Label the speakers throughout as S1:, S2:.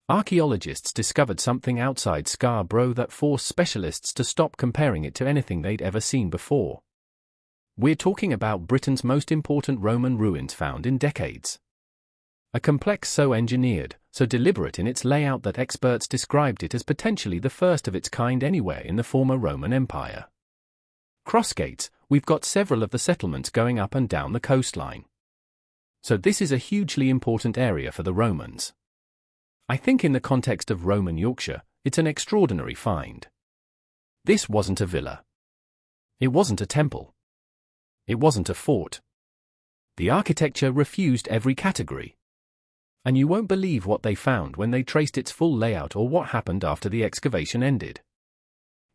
S1: Archaeologists discovered something outside Scarborough that forced specialists to stop comparing it to anything they'd ever seen before. We're talking about Britain's most important Roman ruins found in decades. A complex so engineered, so deliberate in its layout that experts described it as potentially the first of its kind anywhere in the former Roman Empire. Crossgates, we've got several of the settlements going up and down the coastline. So this is a hugely important area for the Romans. I think in the context of Roman Yorkshire, it's an extraordinary find. This wasn't a villa. It wasn't a temple. It wasn't a fort. The architecture refused every category. And you won't believe what they found when they traced its full layout or what happened after the excavation ended.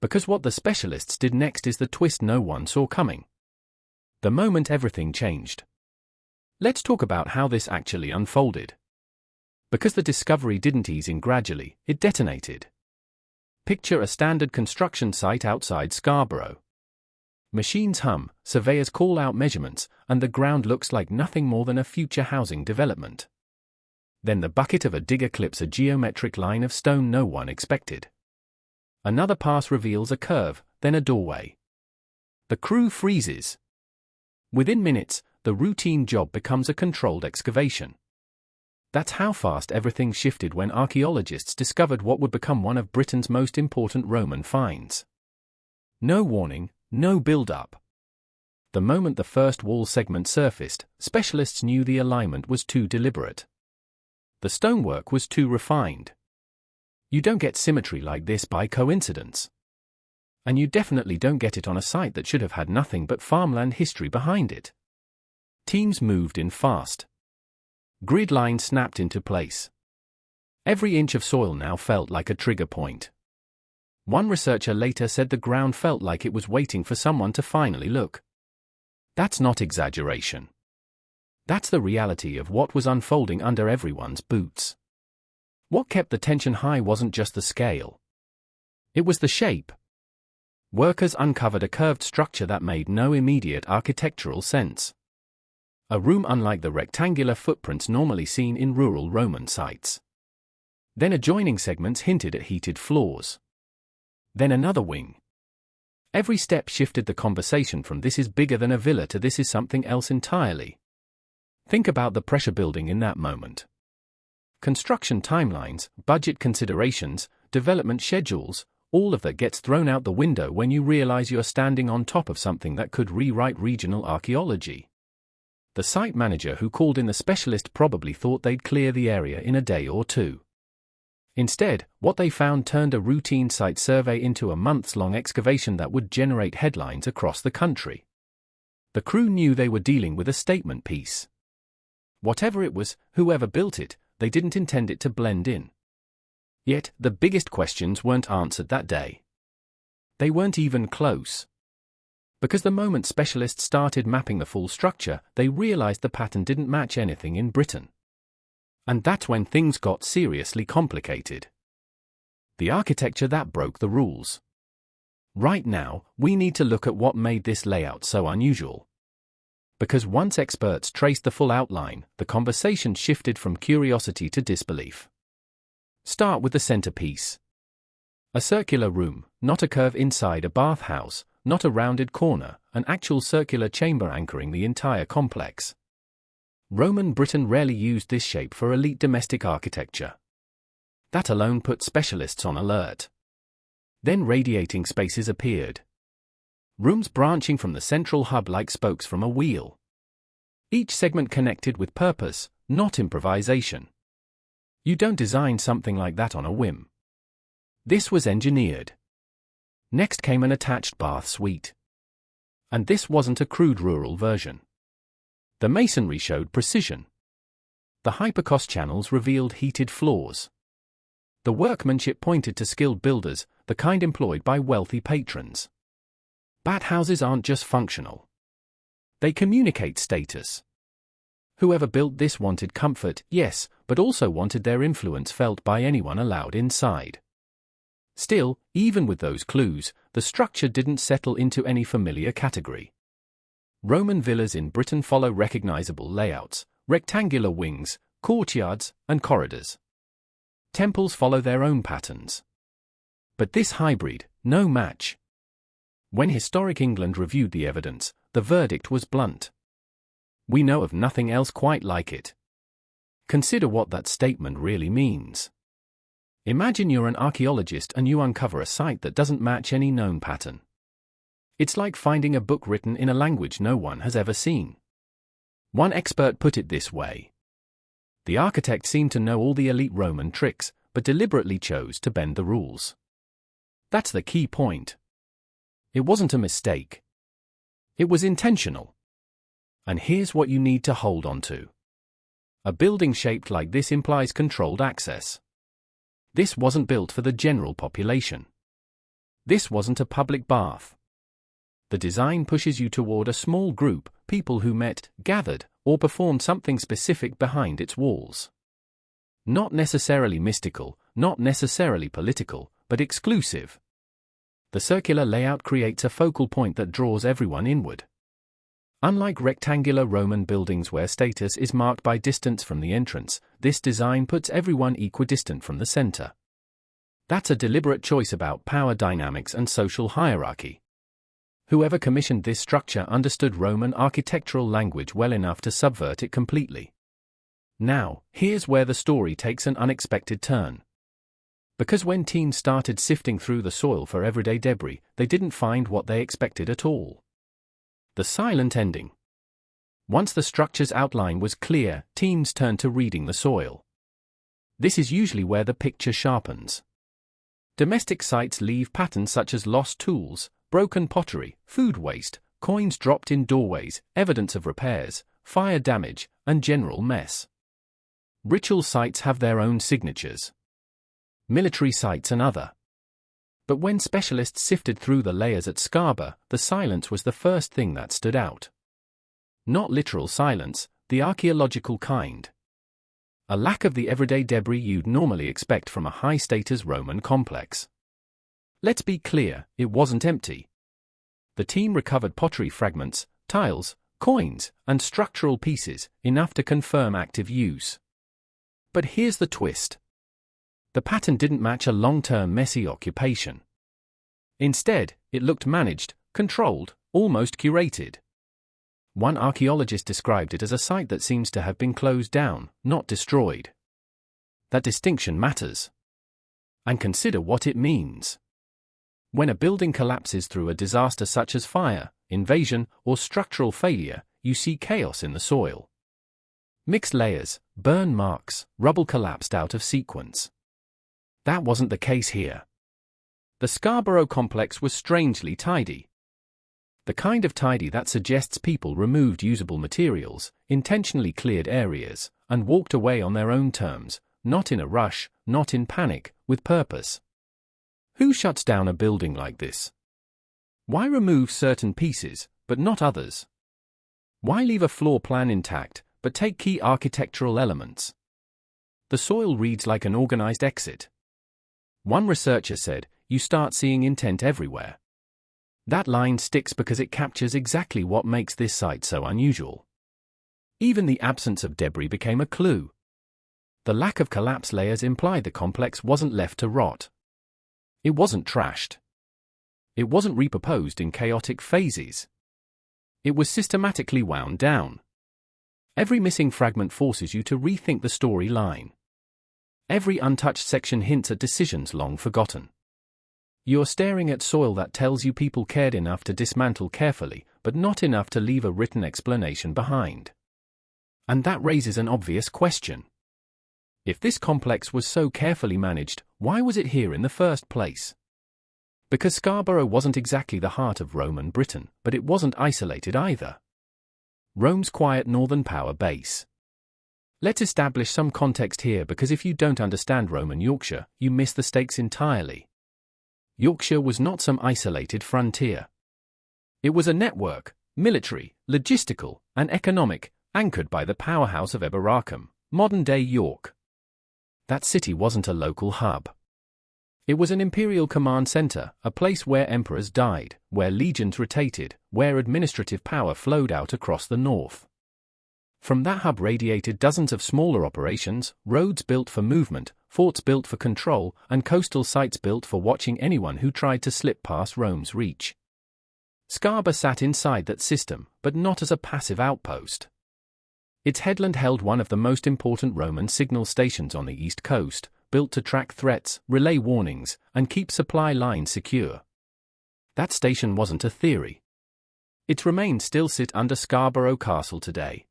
S1: Because what the specialists did next is the twist no one saw coming. The moment everything changed. Let's talk about how this actually unfolded. Because the discovery didn't ease in gradually, it detonated. Picture a standard construction site outside Scarborough. Machines hum, surveyors call out measurements, and the ground looks like nothing more than a future housing development. Then the bucket of a digger clips a geometric line of stone no one expected. Another pass reveals a curve, then a doorway. The crew freezes. Within minutes, the routine job becomes a controlled excavation. That's how fast everything shifted when archaeologists discovered what would become one of Britain's most important Roman finds. No warning, no build-up. The moment the first wall segment surfaced, specialists knew the alignment was too deliberate. The stonework was too refined. You don't get symmetry like this by coincidence. And you definitely don't get it on a site that should have had nothing but farmland history behind it. Teams moved in fast. Grid lines snapped into place. Every inch of soil now felt like a trigger point. One researcher later said the ground felt like it was waiting for someone to finally look. That's not exaggeration. That's the reality of what was unfolding under everyone's boots. What kept the tension high wasn't just the scale. It was the shape. Workers uncovered a curved structure that made no immediate architectural sense. A room unlike the rectangular footprints normally seen in rural Roman sites. Then adjoining segments hinted at heated floors. Then another wing. Every step shifted the conversation from this is bigger than a villa to this is something else entirely. Think about the pressure building in that moment. Construction timelines, budget considerations, development schedules, all of that gets thrown out the window when you realize you're standing on top of something that could rewrite regional archaeology. The site manager who called in the specialist probably thought they'd clear the area in a day or two. Instead, what they found turned a routine site survey into a months-long excavation that would generate headlines across the country. The crew knew they were dealing with a statement piece. Whatever it was, whoever built it, they didn't intend it to blend in. Yet, the biggest questions weren't answered that day. They weren't even close. Because the moment specialists started mapping the full structure, they realized the pattern didn't match anything in Britain. And that's when things got seriously complicated. The architecture that broke the rules. Right now, we need to look at what made this layout so unusual. Because once experts traced the full outline, the conversation shifted from curiosity to disbelief. Start with the centerpiece. A circular room, not a curve inside a bathhouse, not a rounded corner, an actual circular chamber anchoring the entire complex. Roman Britain rarely used this shape for elite domestic architecture. That alone put specialists on alert. Then radiating spaces appeared. Rooms branching from the central hub like spokes from a wheel. Each segment connected with purpose, not improvisation. You don't design something like that on a whim. This was engineered. Next came an attached bath suite. And this wasn't a crude rural version. The masonry showed precision. The hypercost channels revealed heated floors. The workmanship pointed to skilled builders, the kind employed by wealthy patrons. Bathhouses aren't just functional. They communicate status. Whoever built this wanted comfort, yes, but also wanted their influence felt by anyone allowed inside. Still, even with those clues, the structure didn't settle into any familiar category. Roman villas in Britain follow recognizable layouts, rectangular wings, courtyards, and corridors. Temples follow their own patterns. But this hybrid, no match. When historic England reviewed the evidence, the verdict was blunt. We know of nothing else quite like it. Consider what that statement really means. Imagine you're an archaeologist and you uncover a site that doesn't match any known pattern. It's like finding a book written in a language no one has ever seen. One expert put it this way. The architect seemed to know all the elite Roman tricks, but deliberately chose to bend the rules. That's the key point. It wasn't a mistake. It was intentional. And here's what you need to hold on to. A building shaped like this implies controlled access. This wasn't built for the general population. This wasn't a public bath. The design pushes you toward a small group, people who met, gathered, or performed something specific behind its walls. Not necessarily mystical, not necessarily political, but exclusive. The circular layout creates a focal point that draws everyone inward. Unlike rectangular Roman buildings where status is marked by distance from the entrance, this design puts everyone equidistant from the center. That's a deliberate choice about power dynamics and social hierarchy. Whoever commissioned this structure understood Roman architectural language well enough to subvert it completely. Now, here's where the story takes an unexpected turn. Because when teams started sifting through the soil for everyday debris, they didn't find what they expected at all. The silent ending. Once the structure's outline was clear, teams turned to reading the soil. This is usually where the picture sharpens. Domestic sites leave patterns such as lost tools, broken pottery, food waste, coins dropped in doorways, evidence of repairs, fire damage, and general mess. Ritual sites have their own signatures. Military sites another. But when specialists sifted through the layers at Scarborough, the silence was the first thing that stood out. Not literal silence, the archaeological kind. A lack of the everyday debris you'd normally expect from a high-status Roman complex. Let's be clear, it wasn't empty. The team recovered pottery fragments, tiles, coins, and structural pieces, enough to confirm active use. But here's the twist. The pattern didn't match a long-term messy occupation. Instead, it looked managed, controlled, almost curated. One archaeologist described it as a site that seems to have been closed down, not destroyed. That distinction matters. And consider what it means. When a building collapses through a disaster such as fire, invasion, or structural failure, you see chaos in the soil. Mixed layers, burn marks, rubble collapsed out of sequence. That wasn't the case here. The Scarborough complex was strangely tidy. The kind of tidy that suggests people removed usable materials, intentionally cleared areas, and walked away on their own terms, not in a rush, not in panic, with purpose. Who shuts down a building like this? Why remove certain pieces, but not others? Why leave a floor plan intact, but take key architectural elements? The soil reads like an organized exit. One researcher said, "You start seeing intent everywhere." That line sticks because it captures exactly what makes this site so unusual. Even the absence of debris became a clue. The lack of collapse layers implied the complex wasn't left to rot. It wasn't trashed. It wasn't repurposed in chaotic phases. It was systematically wound down. Every missing fragment forces you to rethink the storyline. Every untouched section hints at decisions long forgotten. You're staring at soil that tells you people cared enough to dismantle carefully, but not enough to leave a written explanation behind. And that raises an obvious question. If this complex was so carefully managed, why was it here in the first place? Because Scarborough wasn't exactly the heart of Roman Britain, but it wasn't isolated either. Rome's quiet northern power base. Let's establish some context here, because if you don't understand Roman Yorkshire, you miss the stakes entirely. Yorkshire was not some isolated frontier. It was a network, military, logistical, and economic, anchored by the powerhouse of Eboracum, modern-day York. That city wasn't a local hub. It was an imperial command center, a place where emperors died, where legions rotated, where administrative power flowed out across the north. From that hub radiated dozens of smaller operations, roads built for movement, forts built for control, and coastal sites built for watching anyone who tried to slip past Rome's reach. Scarborough sat inside that system, but not as a passive outpost. Its headland held one of the most important Roman signal stations on the east coast, built to track threats, relay warnings, and keep supply lines secure. That station wasn't a theory. Its remains still sit under Scarborough Castle today.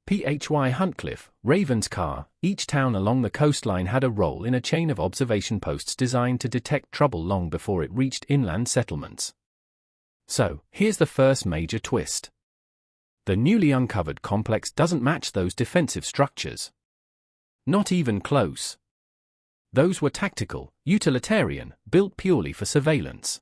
S1: Phy Huntcliffe, Ravenscar, each town along the coastline had a role in a chain of observation posts designed to detect trouble long before it reached inland settlements. So, here's the first major twist. The newly uncovered complex doesn't match those defensive structures. Not even close. Those were tactical, utilitarian, built purely for surveillance.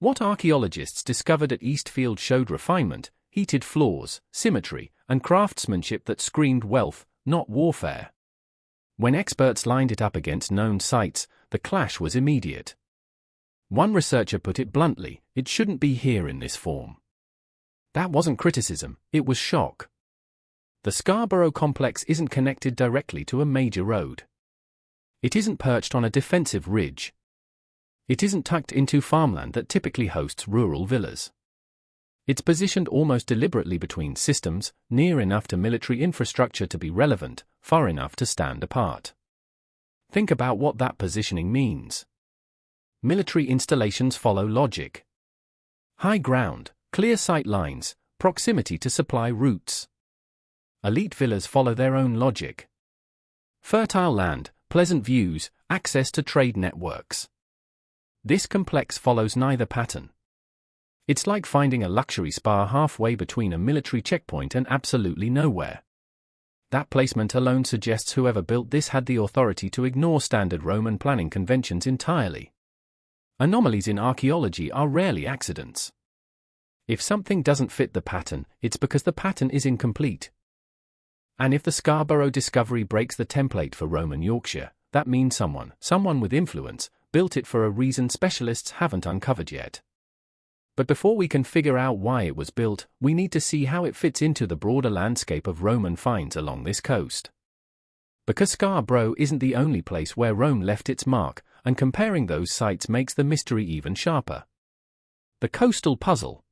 S1: What archaeologists discovered at Eastfield showed refinement, heated floors, symmetry, and craftsmanship that screamed wealth, not warfare. When experts lined it up against known sites, the clash was immediate. One researcher put it bluntly, it shouldn't be here in this form. That wasn't criticism, it was shock. The Scarborough complex isn't connected directly to a major road. It isn't perched on a defensive ridge. It isn't tucked into farmland that typically hosts rural villas. It's positioned almost deliberately between systems, near enough to military infrastructure to be relevant, far enough to stand apart. Think about what that positioning means. Military installations follow logic. High ground, clear sight lines, proximity to supply routes. Elite villas follow their own logic. Fertile land, pleasant views, access to trade networks. This complex follows neither pattern. It's like finding a luxury spa halfway between a military checkpoint and absolutely nowhere. That placement alone suggests whoever built this had the authority to ignore standard Roman planning conventions entirely. Anomalies in archaeology are rarely accidents. If something doesn't fit the pattern, it's because the pattern is incomplete. And if the Scarborough discovery breaks the template for Roman Yorkshire, that means someone with influence, built it for a reason specialists haven't uncovered yet. But before we can figure out why it was built, we need to see how it fits into the broader landscape of Roman finds along this coast. Because Scarborough isn't the only place where Rome left its mark, and comparing those sites makes the mystery even sharper. The coastal puzzle.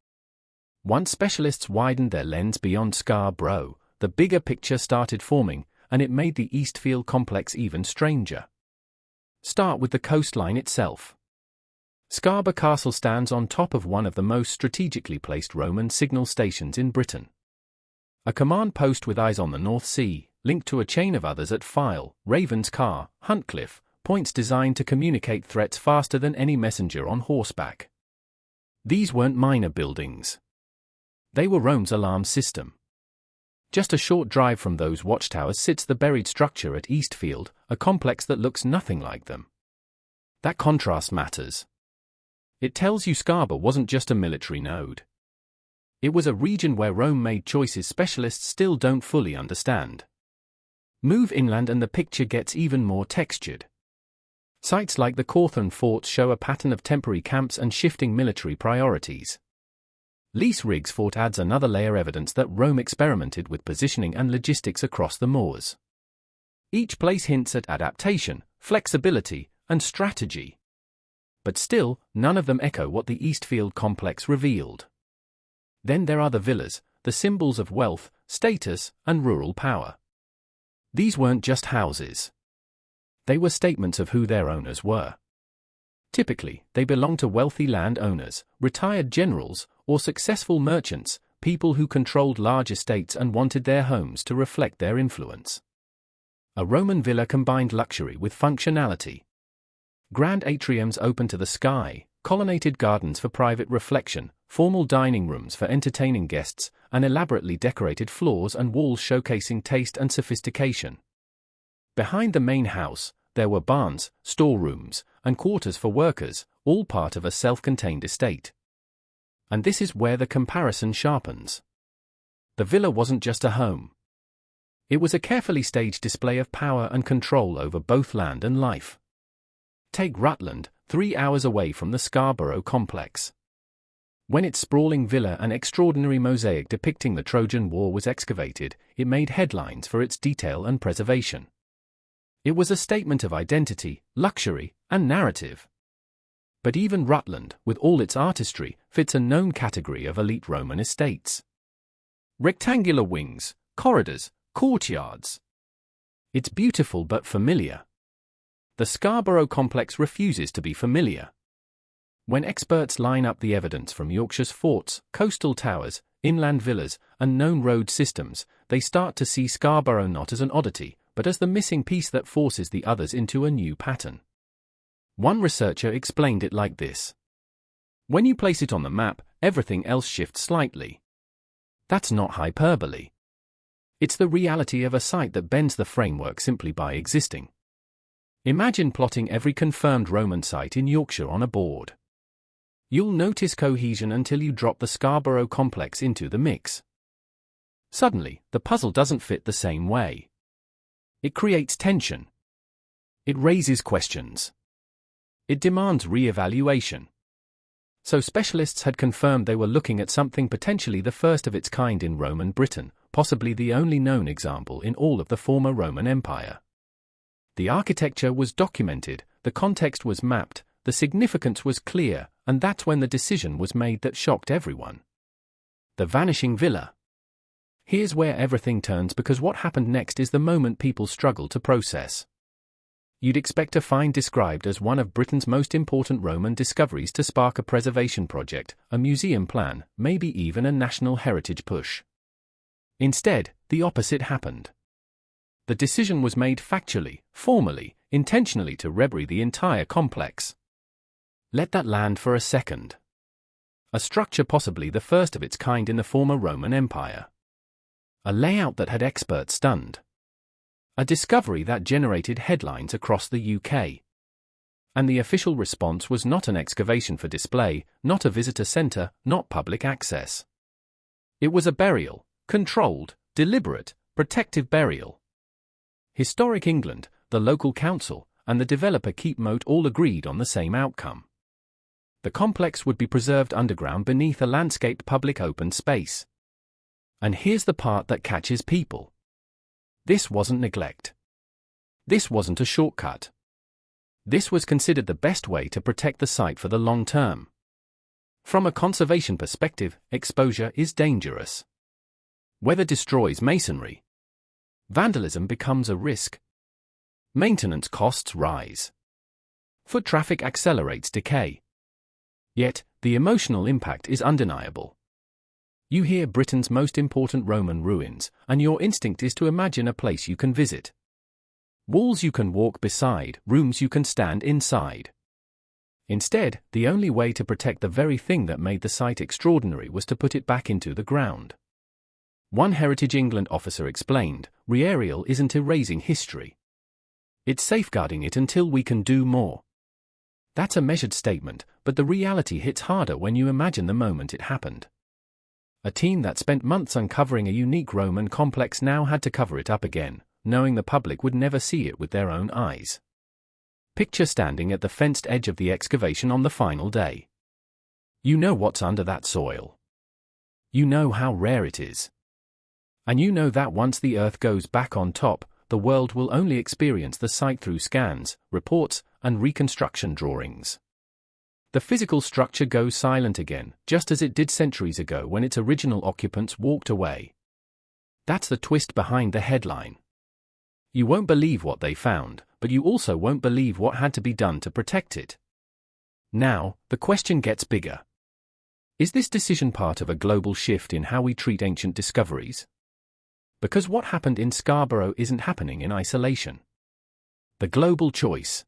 S1: Once specialists widened their lens beyond Scarborough, the bigger picture started forming, and it made the Eastfield complex even stranger. Start with the coastline itself. Scarborough Castle stands on top of one of the most strategically placed Roman signal stations in Britain. A command post with eyes on the North Sea, linked to a chain of others at Fyle, Ravenscar, Huntcliffe, points designed to communicate threats faster than any messenger on horseback. These weren't minor buildings. They were Rome's alarm system. Just a short drive from those watchtowers sits the buried structure at Eastfield, a complex that looks nothing like them. That contrast matters. It tells you Scarborough wasn't just a military node. It was a region where Rome made choices specialists still don't fully understand. Move inland and the picture gets even more textured. Sites like the Cawthorne Fort show a pattern of temporary camps and shifting military priorities. Lees Riggs Fort adds another layer of evidence that Rome experimented with positioning and logistics across the moors. Each place hints at adaptation, flexibility, and strategy. But still, none of them echo what the Eastfield complex revealed. Then there are the villas, the symbols of wealth, status, and rural power. These weren't just houses. They were statements of who their owners were. Typically, they belonged to wealthy landowners, retired generals, or successful merchants, people who controlled large estates and wanted their homes to reflect their influence. A Roman villa combined luxury with functionality. Grand atriums open to the sky, colonnaded gardens for private reflection, formal dining rooms for entertaining guests, and elaborately decorated floors and walls showcasing taste and sophistication. Behind the main house, there were barns, storerooms, and quarters for workers, all part of a self-contained estate. And this is where the comparison sharpens. The villa wasn't just a home. It was a carefully staged display of power and control over both land and life. Take Rutland, 3 hours away from the Scarborough complex. When its sprawling villa and extraordinary mosaic depicting the Trojan War was excavated, it made headlines for its detail and preservation. It was a statement of identity, luxury, and narrative. But even Rutland, with all its artistry, fits a known category of elite Roman estates. Rectangular wings, corridors, courtyards. It's beautiful but familiar. The Scarborough complex refuses to be familiar. When experts line up the evidence from Yorkshire's forts, coastal towers, inland villas, and known road systems, they start to see Scarborough not as an oddity, but as the missing piece that forces the others into a new pattern. One researcher explained it like this. When you place it on the map, everything else shifts slightly. That's not hyperbole. It's the reality of a site that bends the framework simply by existing. Imagine plotting every confirmed Roman site in Yorkshire on a board. You'll notice cohesion until you drop the Scarborough complex into the mix. Suddenly, the puzzle doesn't fit the same way. It creates tension. It raises questions. It demands re-evaluation. So specialists had confirmed they were looking at something potentially the first of its kind in Roman Britain, possibly the only known example in all of the former Roman Empire. The architecture was documented, the context was mapped, the significance was clear, and that's when the decision was made that shocked everyone. The vanishing villa. Here's where everything turns, because what happened next is the moment people struggle to process. You'd expect a find described as one of Britain's most important Roman discoveries to spark a preservation project, a museum plan, maybe even a national heritage push. Instead, the opposite happened. The decision was made factually, formally, intentionally to rebury the entire complex. Let that land for a second. A structure possibly the first of its kind in the former Roman Empire. A layout that had experts stunned. A discovery that generated headlines across the UK. And the official response was not an excavation for display, not a visitor centre, not public access. It was a burial, controlled, deliberate, protective burial. Historic England, the local council, and the developer Keep Moat all agreed on the same outcome. The complex would be preserved underground beneath a landscaped public open space. And here's the part that catches people. This wasn't neglect. This wasn't a shortcut. This was considered the best way to protect the site for the long term. From a conservation perspective, exposure is dangerous. Weather destroys masonry. Vandalism becomes a risk. Maintenance costs rise. Foot traffic accelerates decay. Yet, the emotional impact is undeniable. You hear Britain's most important Roman ruins, and your instinct is to imagine a place you can visit. Walls you can walk beside, rooms you can stand inside. Instead, the only way to protect the very thing that made the site extraordinary was to put it back into the ground. One Heritage England officer explained, "Re-aerial isn't erasing history. It's safeguarding it until we can do more." That's a measured statement, but the reality hits harder when you imagine the moment it happened. A team that spent months uncovering a unique Roman complex now had to cover it up again, knowing the public would never see it with their own eyes. Picture standing at the fenced edge of the excavation on the final day. You know what's under that soil. You know how rare it is. And you know that once the earth goes back on top, the world will only experience the site through scans, reports, and reconstruction drawings. The physical structure goes silent again, just as it did centuries ago when its original occupants walked away. That's the twist behind the headline. You won't believe what they found, but you also won't believe what had to be done to protect it. Now, the question gets bigger. Is this decision part of a global shift in how we treat ancient discoveries? Because what happened in Scarborough isn't happening in isolation. The global choice.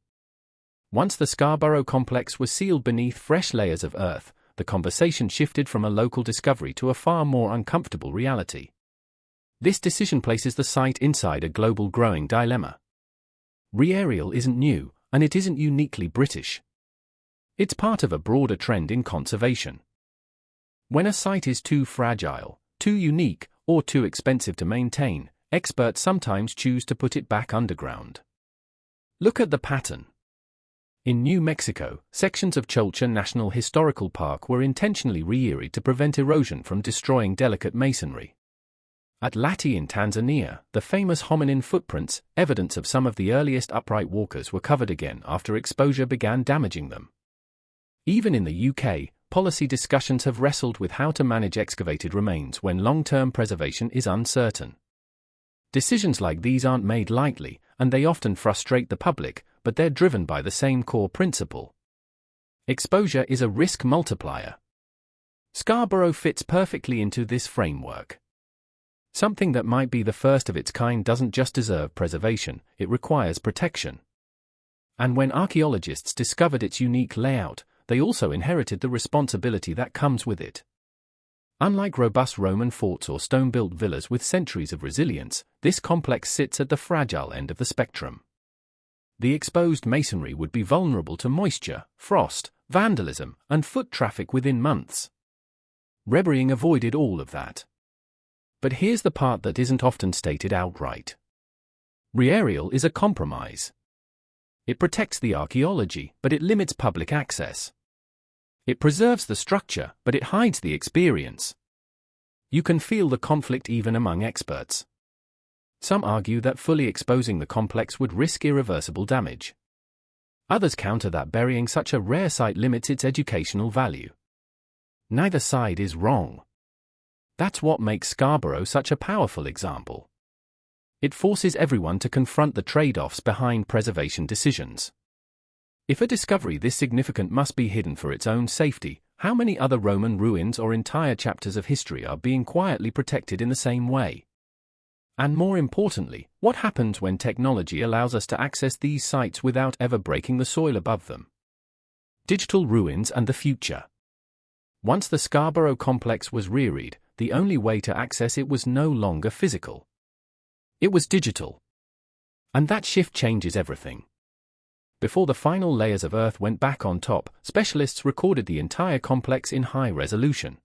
S1: Once the Scarborough complex was sealed beneath fresh layers of earth, the conversation shifted from a local discovery to a far more uncomfortable reality. This decision places the site inside a global growing dilemma. Re-aerial isn't new, and it isn't uniquely British. It's part of a broader trend in conservation. When a site is too fragile, too unique, or too expensive to maintain, experts sometimes choose to put it back underground. Look at the pattern. In New Mexico, sections of Cholcha National Historical Park were intentionally re-aeried to prevent erosion from destroying delicate masonry. At Lati in Tanzania, the famous hominin footprints, evidence of some of the earliest upright walkers, were covered again after exposure began damaging them. Even in the UK, policy discussions have wrestled with how to manage excavated remains when long-term preservation is uncertain. Decisions like these aren't made lightly, and they often frustrate the public, but they're driven by the same core principle. Exposure is a risk multiplier. Scarborough fits perfectly into this framework. Something that might be the first of its kind doesn't just deserve preservation, it requires protection. And when archaeologists discovered its unique layout, they also inherited the responsibility that comes with it. Unlike robust Roman forts or stone-built villas with centuries of resilience, this complex sits at the fragile end of the spectrum. The exposed masonry would be vulnerable to moisture, frost, vandalism, and foot traffic within months. Reburying avoided all of that. But here's the part that isn't often stated outright. Re-aerial is a compromise. It protects the archaeology, but it limits public access. It preserves the structure, but it hides the experience. You can feel the conflict even among experts. Some argue that fully exposing the complex would risk irreversible damage. Others counter that burying such a rare site limits its educational value. Neither side is wrong. That's what makes Scarborough such a powerful example. It forces everyone to confront the trade-offs behind preservation decisions. If a discovery this significant must be hidden for its own safety, how many other Roman ruins or entire chapters of history are being quietly protected in the same way? And more importantly, what happens when technology allows us to access these sites without ever breaking the soil above them? Digital ruins and the future. Once the Scarborough complex was rearied, the only way to access it was no longer physical. It was digital. And that shift changes everything. Before the final layers of earth went back on top, specialists recorded the entire complex in high resolution.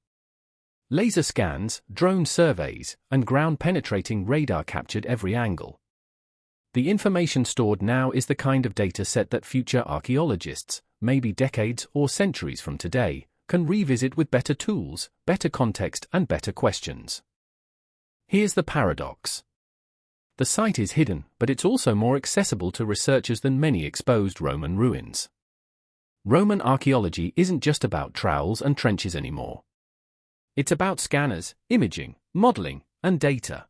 S1: Laser scans, drone surveys, and ground-penetrating radar captured every angle. The information stored now is the kind of data set that future archaeologists, maybe decades or centuries from today, can revisit with better tools, better context, and better questions. Here's the paradox. The site is hidden, but it's also more accessible to researchers than many exposed Roman ruins. Roman archaeology isn't just about trowels and trenches anymore. It's about scanners, imaging, modeling, and data.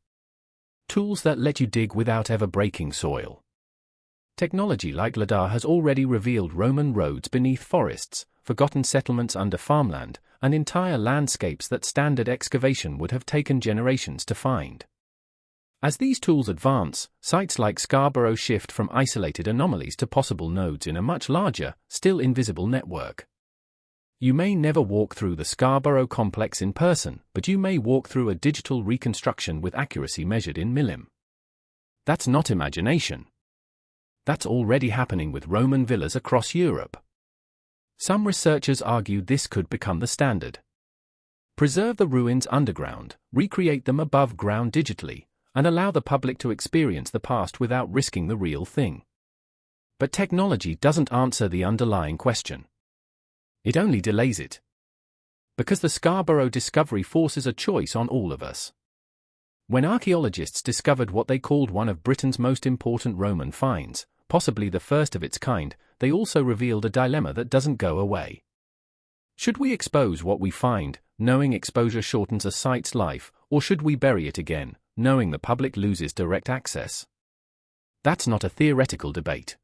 S1: Tools that let you dig without ever breaking soil. Technology like LiDAR has already revealed Roman roads beneath forests, forgotten settlements under farmland, and entire landscapes that standard excavation would have taken generations to find. As these tools advance, sites like Scarborough shift from isolated anomalies to possible nodes in a much larger, still invisible network. You may never walk through the Scarborough complex in person, but you may walk through a digital reconstruction with accuracy measured in millim. That's not imagination. That's already happening with Roman villas across Europe. Some researchers argue this could become the standard. Preserve the ruins underground, recreate them above ground digitally, and allow the public to experience the past without risking the real thing. But technology doesn't answer the underlying question. It only delays it. Because the Scarborough discovery forces a choice on all of us. When archaeologists discovered what they called one of Britain's most important Roman finds, possibly the first of its kind, they also revealed a dilemma that doesn't go away. Should we expose what we find, knowing exposure shortens a site's life, or should we bury it again, knowing the public loses direct access? That's not a theoretical debate.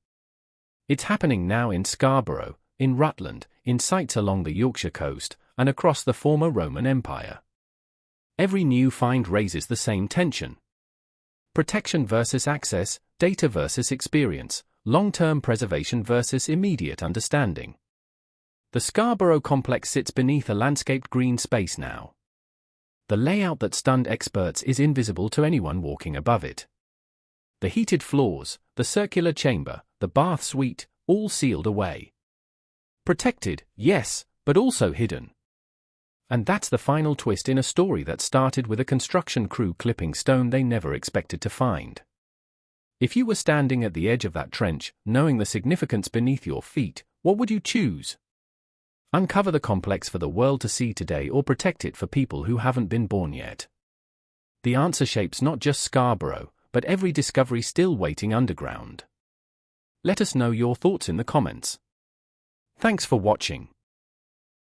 S1: It's happening now in Scarborough, in Rutland, in sites along the Yorkshire coast, and across the former Roman Empire. Every new find raises the same tension. Protection versus access, data versus experience, long-term preservation versus immediate understanding. The Scarborough complex sits beneath a landscaped green space now. The layout that stunned experts is invisible to anyone walking above it. The heated floors, the circular chamber, the bath suite, all sealed away. Protected, yes, but also hidden. And that's the final twist in a story that started with a construction crew clipping stone they never expected to find. If you were standing at the edge of that trench, knowing the significance beneath your feet, what would you choose? Uncover the complex for the world to see today or protect it for people who haven't been born yet? The answer shapes not just Scarborough, but every discovery still waiting underground. Let us know your thoughts in the comments. Thanks for watching.